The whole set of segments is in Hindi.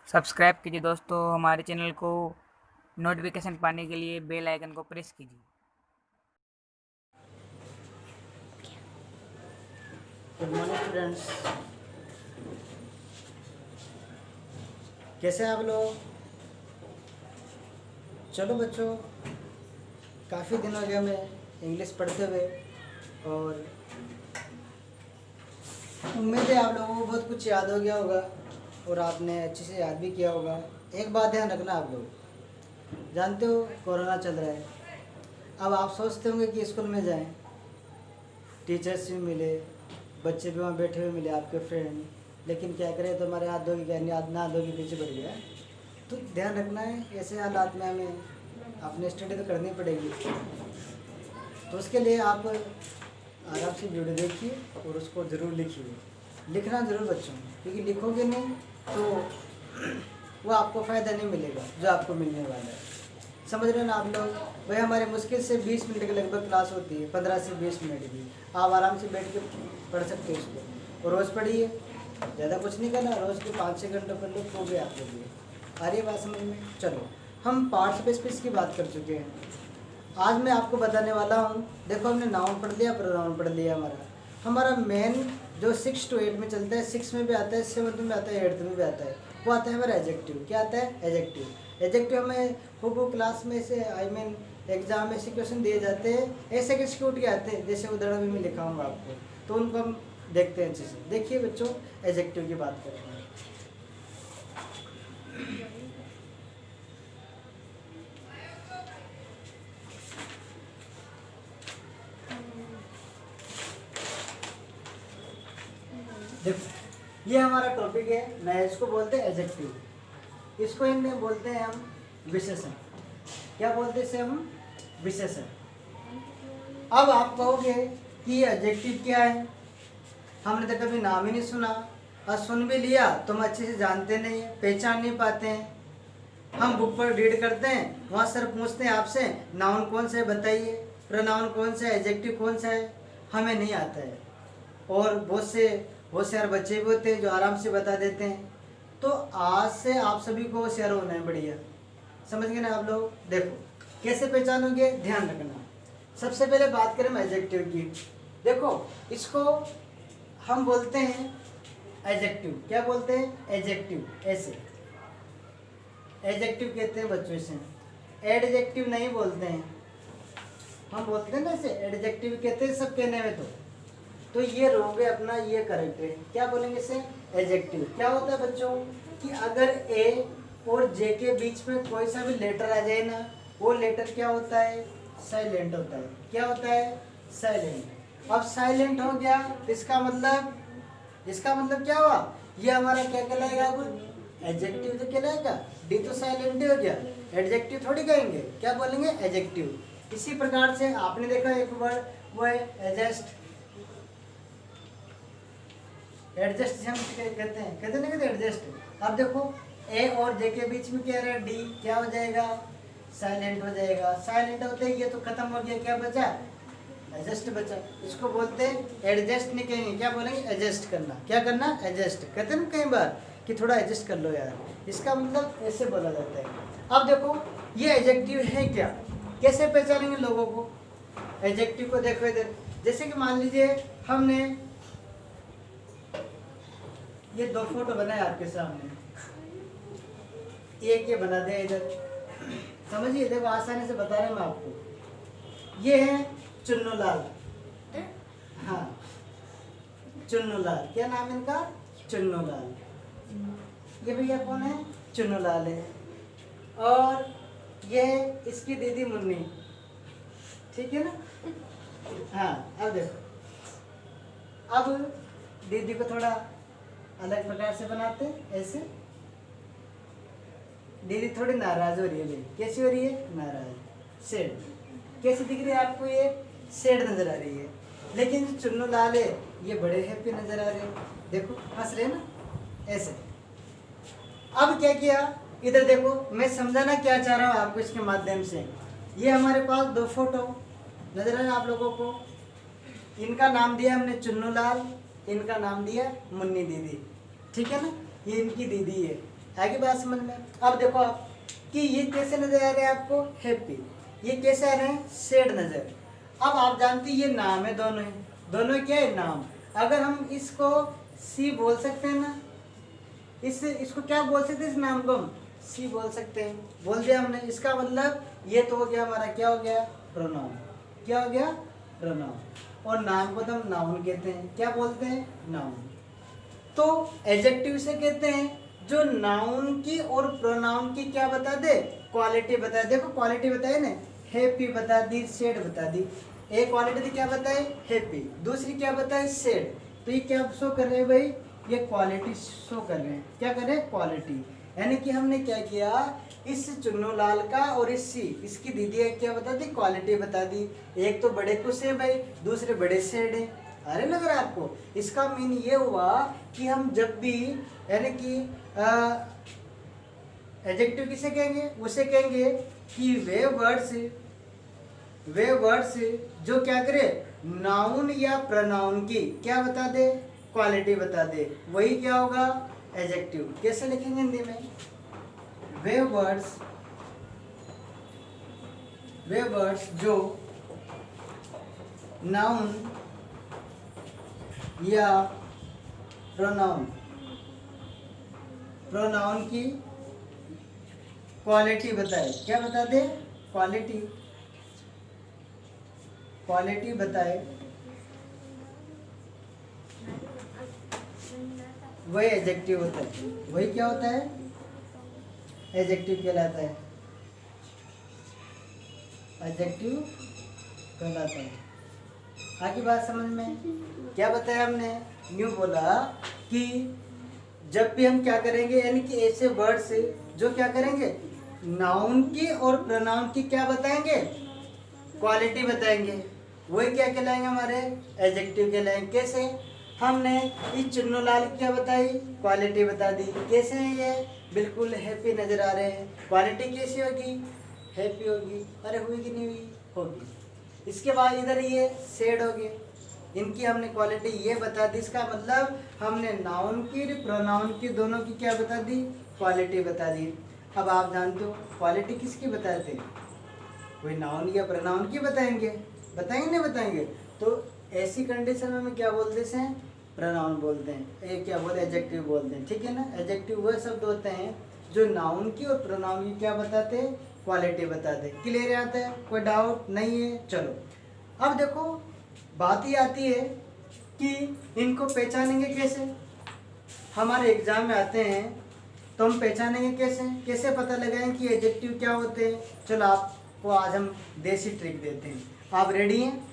सब्सक्राइब कीजिए दोस्तों हमारे चैनल को। नोटिफिकेशन पाने के लिए बेल आइकन को प्रेस कीजिए। गुड मॉर्निंग स्टूडेंट्स, कैसे हैं आप लोग। चलो बच्चों, काफ़ी दिन हो गए हमें इंग्लिश पढ़ते हुए और उम्मीद है आप लोगों को बहुत कुछ याद हो गया होगा और आपने अच्छे से याद भी किया होगा। एक बात ध्यान रखना, आप लोग जानते हो कोरोना चल रहा है। अब आप सोचते होंगे कि स्कूल में जाएं, टीचर्स भी मिले, बच्चे भी वहाँ बैठे हुए मिले, आपके फ्रेंड, लेकिन क्या करें, तो हमारे हाथ धोगी क्या ना धोगी पीछे बढ़ गया। तो ध्यान रखना है, ऐसे हालात में हमें अपनी स्टडी तो करनी पड़ेगी। तो उसके लिए आप आराम से वीडियो देखिए और उसको ज़रूर लिखिए। लिखना ज़रूर बच्चों, क्योंकि लिखोगे नहीं तो वो आपको फ़ायदा नहीं मिलेगा जो आपको मिलने वाला है। समझ रहे हैं ना आप लोग। वही हमारे मुश्किल से 20 मिनट के लगभग क्लास होती है, 15 से 20 मिनट की। आप आराम से बैठ के पढ़ सकते हो इसको, और रोज़ पढ़िए, ज़्यादा कुछ नहीं करना, रोज़ के 5-6 घंटे पढ़ लो तो भी आपके लिए आ रही बात समझ में। चलो, हम पार्टिसिपेट की बात कर चुके हैं। आज मैं आपको बताने वाला हूँ। देखो, हमने नाउन पढ़ लिया, प्रोनाउन पढ़ लिया। हमारा मेन जो 6 to 8 में चलता है, 6 में भी आता है, 7 में आता है, 8 में भी आता है, वो आता है हमारा एडजेक्टिव। क्या आता है? एडजेक्टिव। एडजेक्टिव हमें खूब क्लास में से एग्जाम में से क्वेश्चन दिए जाते हैं, ऐसे एक्सिक्यूट के आते हैं, जैसे उदाहरण भी मैं लिखाऊंगा आपको, तो उनको हम देखते हैं अच्छे से। देखिए बच्चों, एडजेक्टिव की बात करते हैं। देखो, ये हमारा टॉपिक है, मैं इसको बोलते हैं एडजेक्टिव। इसको हिंदी में बोलते हैं हम विशेषण। क्या बोलते हैं इसे हम? विशेषण। अब आप कहोगे कि एडजेक्टिव क्या है, हमने तो कभी नाम ही नहीं सुना, और सुन भी लिया तो हम अच्छे से जानते नहीं है, पहचान नहीं पाते हैं। हम बुक पर रीड करते हैं, वहाँ सर पूछते हैं आपसे नाउन कौन सा है बताइए, प्रोनाउन कौन सा है, एडजेक्टिव कौन सा है, हमें नहीं आता है। और बहुत से होशियार बच्चे भी होते हैं जो आराम से बता देते हैं। तो आज से आप सभी को होशियार होना है, बढ़िया। समझ गए ना आप लोग। देखो कैसे पहचानोगे, ध्यान रखना। सबसे पहले बात करें एडजेक्टिव की। देखो, इसको हम बोलते हैं एडजेक्टिव। क्या बोलते हैं? एडजेक्टिव। ऐसे एडजेक्टिव कहते हैं बच्चों से, एडजेक्टिव नहीं बोलते हैं। हम बोलते हैं ना ऐसे, एडजेक्टिव कहते हैं सब कहने में। तो ये रोगे अपना, ये करेक्ट है। क्या बोलेंगे इसे? एडजेक्टिव। क्या होता है बच्चों कि अगर ए और जे के बीच में कोई सा भी लेटर आ जाए ना, वो लेटर क्या होता है? साइलेंट होता है। क्या होता है? साइलेंट। अब साइलेंट हो गया तो इसका मतलब क्या हुआ? ये हमारा क्या कहलाएगा? अब एडजेक्टिव तो कहलाएगा। डी तो साइलेंट ही हो गया, एडजेक्टिव थोड़ी कहेंगे। क्या बोलेंगे? एडजेक्टिव। इसी प्रकार से आपने देखा एक वर्ड, वो है एडजस्ट। एडजस्ट हम कहते हैं एडजस्ट। अब देखो, ए और जे के बीच में क्या रहा? डी। क्या हो जाएगा? साइलेंट हो जाएगा। साइलेंट होते ही ये तो खत्म हो गया, क्या बचा? एडजस्ट बचा। इसको बोलते हैं एडजस्ट नहीं कहेंगे, क्या बोलेंगे? एडजस्ट करना। क्या करना? एडजस्ट। कहते हैं ना कई बार कि थोड़ा एडजस्ट कर लो यार, इसका मतलब ऐसे बोला जाता है। अब देखो, ये एडजेक्टिव है क्या, कैसे पहचानेंगे लोगों को? एडजेक्टिव को देखो इधर, जैसे कि मान लीजिए हमने ये 2 फोटो बनाए आपके सामने, एक ये बना दिया इधर। समझिए, देखो आसानी से बता रहा हूं मैं आपको। ये है चुन्नू लाल। हाँ, चुन्नू लाल। क्या नाम इनका? चुन्नू लाल। ये भैया कौन है? चुन्नू लाल है। और ये इसकी दीदी मुन्नी। ठीक है ना? हाँ, अब देखो, अब दीदी को थोड़ा अलग प्रकार से बनाते हैं, ऐसे। दीदी थोड़ी नाराज हो रही है। कैसी हो रही है? नाराज। सेड। कैसी दिख रही है आपको? ये सेड नजर आ रही है। लेकिन जो चुन्नू लाल है, ये बड़े हैप्पी नजर आ रहे हैं। देखो, हंस रहे हैं ना, ऐसे। अब क्या किया, इधर देखो, मैं समझाना क्या चाह रहा हूँ आपको इसके माध्यम से। ये हमारे पास 2 फोटो नजर आ रहे हैं आप लोगों को। इनका नाम दिया हमने चुन्नू लाल, इनका नाम दिया मुन्नी दीदी। ठीक है ना? ये इनकी दीदी है। आगे बात समझ में। अब देखो आप कि ये कैसे नजर आ रहे हैं आपको, हैप्पी, ये कैसे आ रहे हैं, सैड नजर। अब आप जानते हैं ये नाम है, दोनों है, दोनों क्या है, नाम। अगर हम इसको सी बोल सकते हैं ना, इसको क्या बोल सकते हैं, इस नाम को हम सी बोल सकते हैं, बोल दिया हमने। इसका मतलब ये तो हो गया हमारा, क्या हो गया, प्रोनाउन। क्या हो गया, प्रोनाउन। और नाम को तो हम नाउन कहते हैं, क्या बोलते हैं, नाउन। तो एडजेक्टिव से कहते हैं जो नाउन की और प्रोनाउन की क्या बता दे, क्वालिटी बता दे। देखो क्वालिटी बताए ना, हैप्पी बता दी, सैड बता दी। एक क्वालिटी थी क्या बताए, हैप्पी, दूसरी क्या बताए, सैड। तो ये क्या शो कर रहे हैं भाई, ये क्वालिटी शो कर रहे हैं। क्या कर रहे हैं, क्वालिटी। यानी कि हमने क्या किया, इस चुन्नू लाल का और इसकी दीदी क्या बता दी, क्वालिटी बता दी। एक तो बड़े खुश है भाई, दूसरे बड़े सैड है। अरे लग रहा है आपको, इसका मीन ये हुआ कि हम जब भी, यानी कि एडजेक्टिव किसे कहेंगे, उसे कहेंगे कि वे वर्ड्स जो क्या करे, नाउन या प्रोनाउन की क्या बता दे, क्वालिटी बता दे, वही क्या होगा, एडजेक्टिव। कैसे लिखेंगे हिंदी में, वे वर्ड्स जो नाउन या प्रोनाउन की क्वालिटी बताए, क्या बता दे, क्वालिटी बताए, वही एडजेक्टिव होता है। वही क्या होता है, एडजेक्टिव कहलाता है, एडजेक्टिव कहलाता है। आगे बात समझ में, क्या बताया हमने, न्यू बोला कि जब भी हम क्या करेंगे, यानी कि ऐसे वर्ड से जो क्या करेंगे, नाउन की और प्रोनाउन की क्या बताएंगे, क्वालिटी बताएंगे, वही क्या कहलाएंगे, हमारे एडजेक्टिव कहलाएंगे। कैसे, हमने इस चुन्नू लाल की क्या बताई, क्वालिटी बता दी। कैसे हैं ये, बिल्कुल हैप्पी नजर आ रहे हैं, क्वालिटी कैसी होगी, हैप्पी होगी। अरे हुई कि नहीं हुई, होगी। इसके बाद इधर ये सैड हो गए, इनकी हमने क्वालिटी ये बता दी। इसका मतलब हमने नाउन की प्रोनाउन की दोनों की क्या बता दी, क्वालिटी बता दी। अब आप जानते हो क्वालिटी किसकी बताते हैं, कोई नाउन या प्रोनाउन की बताएंगे, बताएंगे नहीं बताएंगे। तो ऐसी कंडीशन में हम क्या बोलते हैं, प्रोनाउन बोलते हैं, ये क्या बोलते हैं, एडजेक्टिव बोलते हैं, ठीक है ना। एडजेक्टिव वह शब्द होते हैं जो नाउन की और प्रोनाउन की क्या बताते हैं, क्वालिटी बताते हैं। क्लियर आता है, कोई डाउट नहीं है। चलो अब देखो बात ही आती है कि इनको पहचानेंगे कैसे। हमारे एग्जाम में आते हैं तो हम पहचानेंगे कैसे, कैसे पता लगाएं कि एडजेक्टिव क्या होते हैं। चलो आपको आज हम देसी ट्रिक देते हैं, आप रेडी हैं,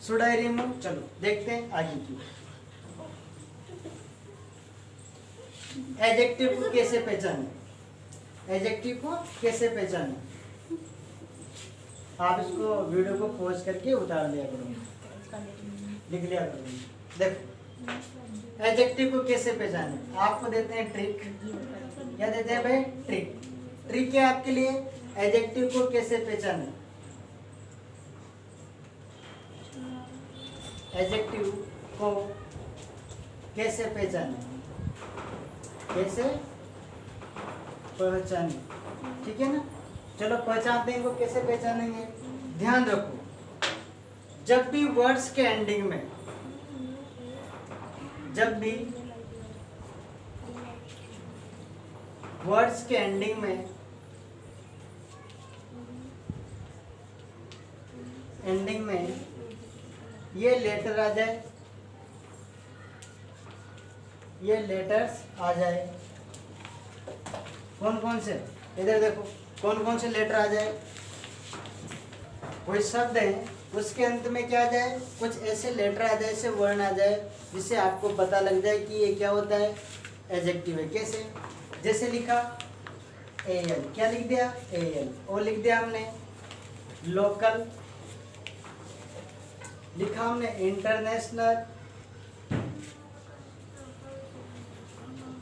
शुड आई रिमूव, चलो देखते हैं आगे की। एडजेक्टिव को कैसे पहचाने, एडजेक्टिव को कैसे पहचाने, आप इसको वीडियो को पॉज करके उतार लिया करो, लिख लिया करो। देखो एडजेक्टिव को कैसे पहचाने, आपको देते हैं ट्रिक। क्या देते हैं भाई, ट्रिक। ट्रिक है आपके लिए, एडजेक्टिव को कैसे पहचाने, एडजेक्टिव को कैसे पहचाने, कैसे पहचाने, ठीक है ना। चलो पहचानते हैं, इनको कैसे पहचानेंगे। ध्यान रखो, जब भी वर्ड्स के एंडिंग में, जब भी वर्ड्स के एंडिंग में, ये लेटर आ जाए, ये लेटर्स आ जाए, कौन कौन से, इधर देखो कौन कौन से लेटर आ जाए। कोई शब्द है उसके अंत में क्या आ जाए, कुछ ऐसे लेटर आ जाए, ऐसे वर्ण आ जाए जिससे आपको पता लग जाए कि ये क्या होता है, एडजेक्टिव है। कैसे, जैसे लिखा एल, क्या लिख दिया, एल, और लिख दिया हमने लोकल, लिखा हमने इंटरनेशनल,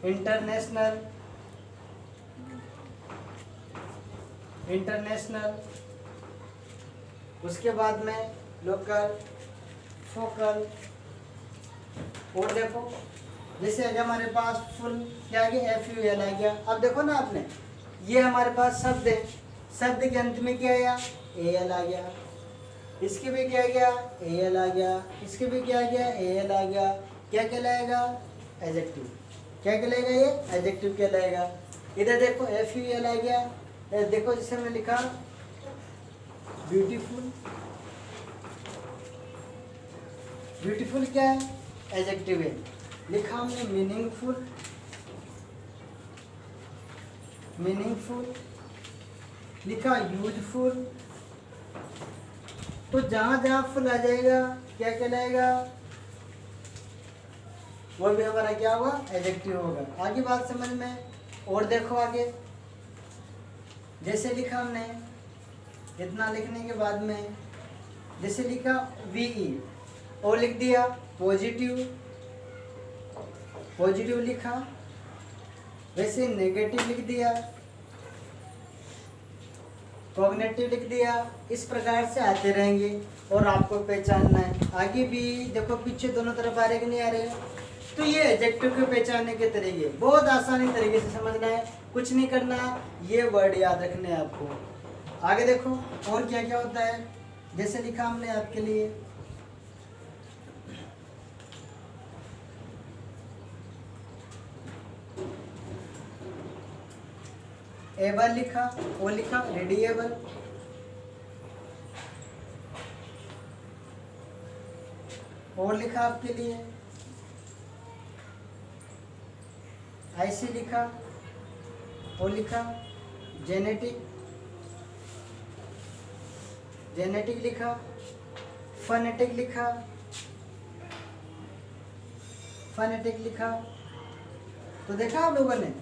इंटरनेशनल, इंटरनेशनल, उसके बाद में लोकल, फोकल, और देखो जैसे अगर हमारे पास फुल क्या आ गया, FUL आ गया। अब देखो ना आपने, ये हमारे पास शब्द है, शब्द के अंत में क्या आया, AL आ गया। इसके भी क्या आ गया, AL आ गया। इसके भी क्या आ गया, AL आ गया। क्या कहलाएगा, एडजेक्टिव। क्या कहलाएगा, ये एडजेक्टिव कहलाएगा। इधर देखो FUL आ गया। देखो जैसे हमने लिखा ब्यूटीफुल, ब्यूटीफुल क्या है, एडजेक्टिव है। लिखा हमने मीनिंगफुल, मीनिंगफुल। लिखा यूजफुल। तो जहां जहां फुल आ जाएगा क्या कहलाएगा, वो भी हमारा क्या होगा, एडजेक्टिव होगा। आगे बात समझ में। और देखो आगे, जैसे लिखा हमने, इतना लिखने के बाद में जैसे लिखा VE, और लिख दिया पॉजिटिव, पॉजिटिव लिखा। वैसे नेगेटिव लिख दिया, कॉग्निटिव लिख दिया। इस प्रकार से आते रहेंगे और आपको पहचानना है। आगे भी देखो, पीछे दोनों तरफ आ रहे कि नहीं आ रहे, तो ये एडजेक्टिव को पहचानने के तरीके बहुत आसानी तरीके से समझना है, कुछ नहीं करना, ये वर्ड याद रखने हैं आपको। आगे देखो और क्या क्या होता है। जैसे लिखा हमने आपके लिए एबल लिखा, वो लिखा रेडिएबल। और लिखा आपके लिए ऐसे लिखा, और लिखा जेनेटिक, जेनेटिक लिखा। फनेटिक लिखा, फनेटिक लिखा। तो देखा आप लोगों ने,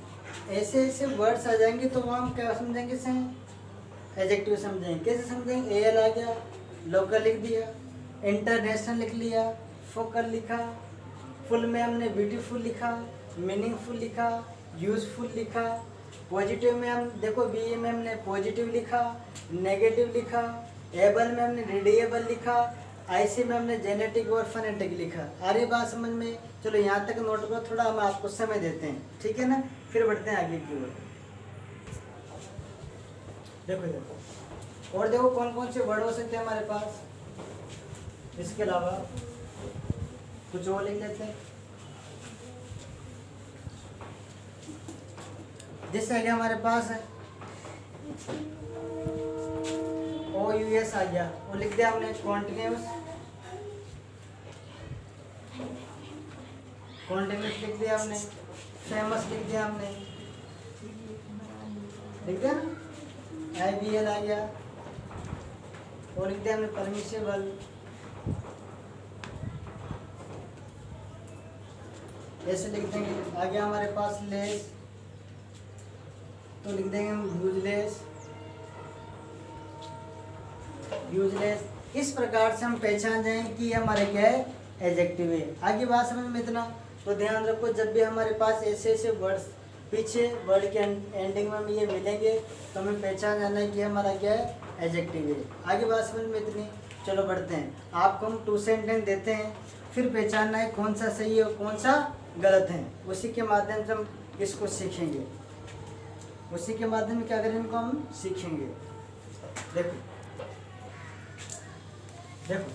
ऐसे ऐसे वर्ड्स आ जाएंगे तो वो हम क्या समझेंगे, से एडजेक्टिव समझेंगे। कैसे समझेंगे, AL आ गया, लोकल लिख दिया, इंटरनेशनल लिख लिया, फोकल लिखा, फुल में हमने ब्यूटीफुल लिखा, मीनिंगफुल लिखा, यूजफुल लिखा। पॉजिटिव में हम देखो BE में हमने पॉजिटिव लिखा, नेगेटिव लिखा। एबल में हमने रेडिएबल लिखा, IC में हमने जेनेटिक और फनेटिक लिखा। आ रही बात समझ में। चलो यहाँ तक नोट को थोड़ा हम आपको समय देते हैं, ठीक है ना, फिर बढ़ते हैं आगे की ओर। देखो देखो और देखो कौन कौन से वर्ड हो सकते हैं हमारे पास, इसके अलावा कुछ और लिख लेते हैं। जैसे आगे हमारे पास है OUS आ गया, वो लिख दिया हमने कॉन्टिन्यूस, कॉन्टिन्यूस लिख दिया हमने। फेमस लिख दिया हमने, लिख दिया ना। IBL आ गया, और लिख दिया हमने परमिसेबल। ऐसे लिख देंगे। आ गया हमारे पास लेस, तो लिख देंगे हम यूजलेस, यूजलेस। इस प्रकार से हम पहचान जाएंगे कि ये हमारे क्या है, एडजेक्टिव है। आगे बात समझ में इतना। तो ध्यान रखो, जब भी हमारे पास ऐसे ऐसे वर्ड्स पीछे वर्ड के एंडिंग में ये मिलेंगे तो हमें पहचान जाना है कि हमारा क्या है, एडजेक्टिव है। आगे बात समझ में इतनी। चलो बढ़ते हैं। आपको हम 2 सेंटेंस देते हैं, फिर पहचानना है कौन सा सही है और कौन सा गलत है। उसी के माध्यम से हम इसको सीखेंगे, उसी के माध्यम में क्या करें, इनको हम सीखेंगे। देखो देखो,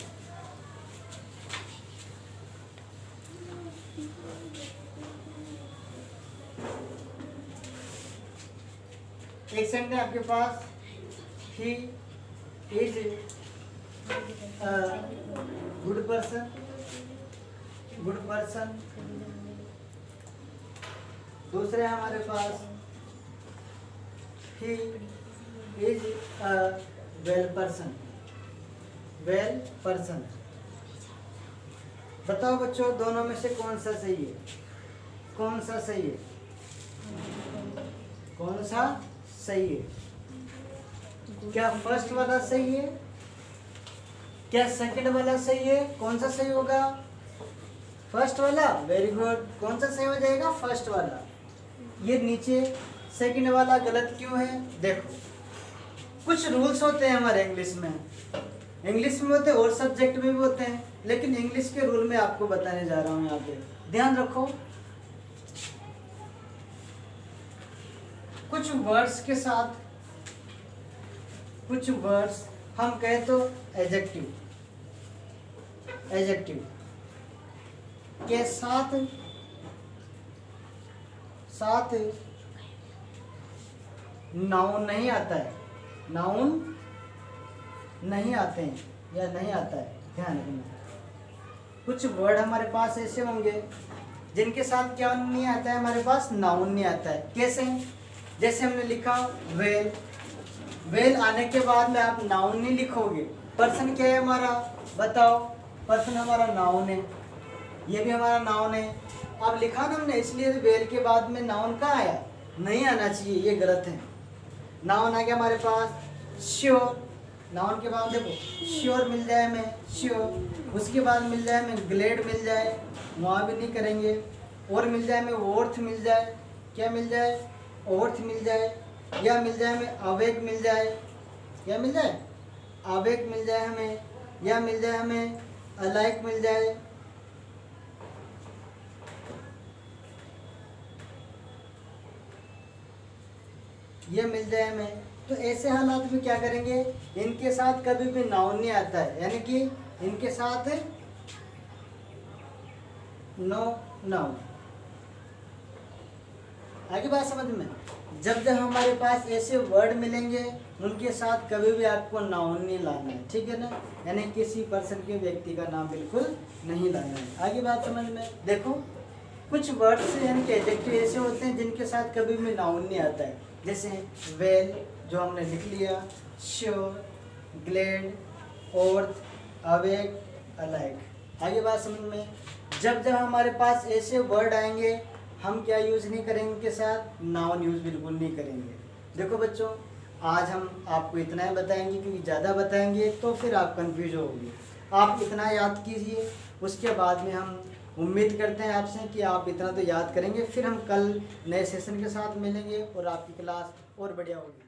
एक सेंटेंस आपके पास, he is good person, good person. दूसरे हमारे पास, he is a well person, well person. बताओ बच्चों, दोनों में से कौन सा सही है, कौन सा सही है, कौन सा सही है? क्या फर्स्ट वाला सही है, क्या सेकंड वाला सही है? कौन सा सही होगा, फर्स्ट वाला। Very good. कौन सा सही हो जाएगा, फर्स्ट वाला। ये नीचे सेकंड वाला गलत क्यों है? देखो, कुछ रूल्स होते हैं हमारे इंग्लिश में, इंग्लिश में होते हैं और सब्जेक्ट में भी होते हैं, लेकिन इंग्लिश के रूल में आपको बताने जा रहा हूँ यहाँ पे। ध्यान रखो, कुछ वर्ड्स के साथ, कुछ वर्ड्स हम कहें तो एडजेक्टिव, एडजेक्टिव के साथ नाउन नहीं आता है, नाउन नहीं आते हैं या नहीं आता है, ध्यान रखना। कुछ वर्ड हमारे पास ऐसे होंगे जिनके साथ क्या नहीं आता है, हमारे पास नाउन नहीं आता है। कैसे? जैसे हमने लिखा वेल, वेल आने के बाद में आप नाउन नहीं लिखोगे। पर्सन क्या है हमारा, बताओ, पर्सन हमारा नाउन है, ये भी हमारा नाउन है। अब लिखा ना हमने, इसलिए वेल के बाद में नाउन कहाँ आया, नहीं आना चाहिए, ये गलत है। नाउन आ गया हमारे पास श्योर, नाउन के बाद देखो श्योर मिल जाए हमें, श्योर, उसके बाद मिल जाए हमें ग्लेड मिल जाए, वहाँ भी नहीं करेंगे, और मिल जाए हमें वर्थ मिल जाए, क्या मिल जाए, वर्थ मिल जाए, या मिल जाए हमें अवेक मिल जाए, या मिल जाए अवेक मिल जाए हमें, या मिल जाए हमें अलाइक मिल जाए, ये मिल जाए हमें। तो ऐसे हालात में क्या करेंगे, इनके साथ कभी भी नाउन नहीं आता है, यानी कि इनके साथ नो नाउन। आगे बात समझ में? जब जब हमारे पास ऐसे वर्ड मिलेंगे उनके साथ कभी भी आपको नाउन नहीं लाना है, ठीक है ना, यानी किसी पर्सन के, व्यक्ति का नाम बिल्कुल नहीं लाना है। आगे बात समझ में? देखो कुछ वर्ड्स यानी कि एडजेक्टिव ऐसे होते हैं जिनके साथ कभी भी नाउन नहीं आता है, जैसे वेल जो हमने लिख लिया, श्योर, ग्लेड, ओर्थ, अवेक, अलाइक। आगे बात समझ में? जब जब हमारे पास ऐसे वर्ड आएंगे हम क्या यूज़ नहीं करेंगे, उनके साथ नाउन यूज़ बिल्कुल नहीं करेंगे। देखो बच्चों, आज हम आपको इतना ही बताएंगे, क्योंकि ज़्यादा बताएंगे तो फिर आप कंफ्यूज होगे। आप इतना याद कीजिए, उसके बाद में हम उम्मीद करते हैं आपसे कि आप इतना तो याद करेंगे। फिर हम कल नए सेशन के साथ मिलेंगे और आपकी क्लास और बढ़िया होगी।